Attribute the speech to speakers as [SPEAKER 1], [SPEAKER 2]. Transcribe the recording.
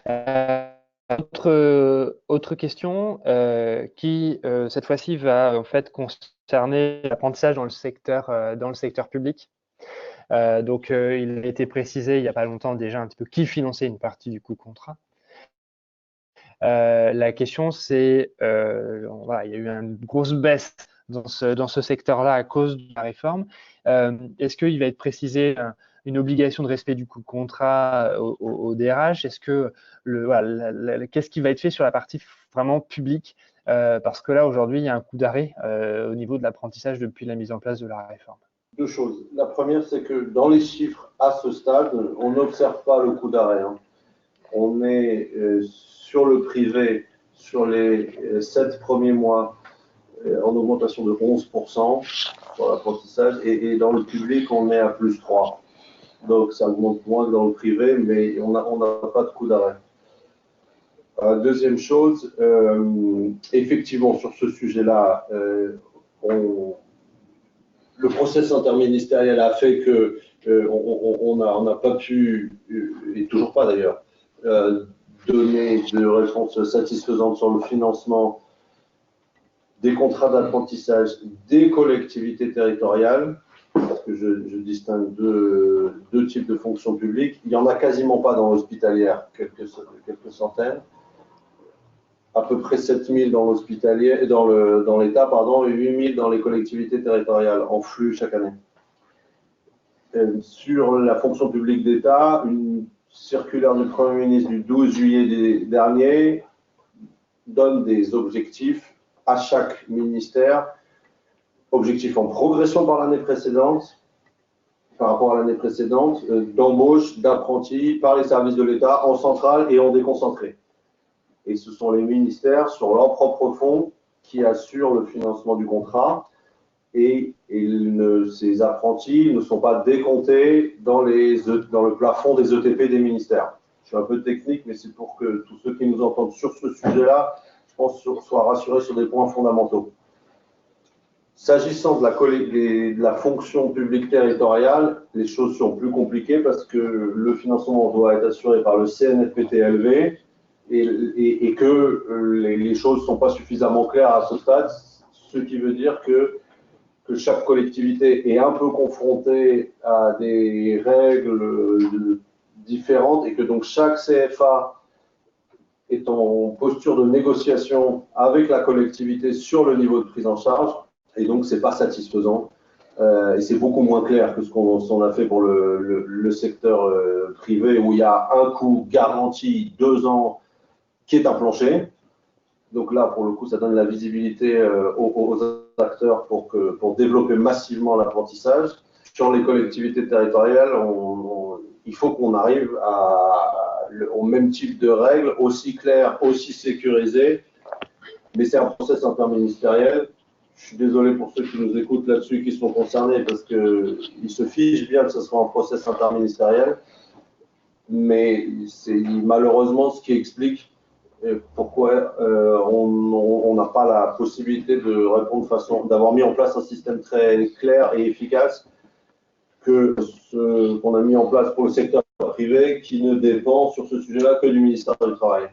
[SPEAKER 1] Euh, autre question qui, cette fois-ci, va en fait concerner l'apprentissage dans le secteur public. Il a été précisé il n'y a pas longtemps déjà un petit peu qui finançait une partie du coût contrat. La question, c'est, voilà, il y a eu une grosse baisse dans ce secteur-là à cause de la réforme. Est-ce qu'il va être précisé une obligation de respect du coût de contrat au DRH? Est-ce que voilà, qu'est-ce qui va être fait sur la partie vraiment publique? Parce que là, aujourd'hui, il y a un coup d'arrêt au niveau de l'apprentissage depuis la mise en place de la réforme.
[SPEAKER 2] Deux choses. La première, c'est que dans les chiffres à ce stade, on n'observe pas le coup d'arrêt. On est sur le privé, sur les 7 premiers mois, en augmentation de 11% pour l'apprentissage, et dans le public, on est à plus 3. Donc ça augmente moins que dans le privé, mais on n'a pas de coup d'arrêt. Deuxième chose, effectivement, sur ce sujet-là, le process interministériel a fait que on n'a pas pu, et toujours pas d'ailleurs, donner de réponse satisfaisante sur le financement des contrats d'apprentissage des collectivités territoriales, parce que je distingue deux types de fonctions publiques. Il n'y en a quasiment pas dans l'hospitalière, quelques centaines. À peu près 7 000 dans l'hospitalier, dans l'État, et 8 000 dans les collectivités territoriales en flux chaque année. Sur la fonction publique d'État, une circulaire du Premier ministre du 12 juillet dernier donne des objectifs à chaque ministère, objectifs en progression par l'année précédente, par rapport à l'année précédente, d'embauche d'apprentis par les services de l'État en centrale et en déconcentré. Et ce sont les ministères, sur leurs propres fonds, qui assurent le financement du contrat. Et ces apprentis ne sont pas décomptés dans le plafond des ETP des ministères. Je suis un peu technique, mais c'est pour que tous ceux qui nous entendent sur ce sujet-là, je pense, soient rassurés sur des points fondamentaux. S'agissant de la fonction publique territoriale, les choses sont plus compliquées parce que le financement doit être assuré par le CNFPT-LV et que les choses ne sont pas suffisamment claires à ce stade, ce qui veut dire que chaque collectivité est un peu confrontée à des règles différentes et que donc chaque CFA est en posture de négociation avec la collectivité sur le niveau de prise en charge et donc c'est pas satisfaisant et c'est beaucoup moins clair que ce qu'on a fait pour le secteur privé où il y a un coût garanti 2 ans qui est un plancher. Donc là, pour le coup, ça donne la visibilité aux acteurs pour développer massivement l'apprentissage. Sur les collectivités territoriales, il faut qu'on arrive au même type de règles, aussi claires, aussi sécurisées. Mais c'est un process interministériel. Je suis désolé pour ceux qui nous écoutent là-dessus, qui sont concernés, parce qu'il se fiche bien que ce soit un process interministériel. Mais c'est malheureusement ce qui explique pourquoi on n'a pas la possibilité de répondre d'avoir mis en place un système très clair et efficace que ce qu'on a mis en place pour le secteur privé qui ne dépend sur ce sujet-là que du ministère du Travail.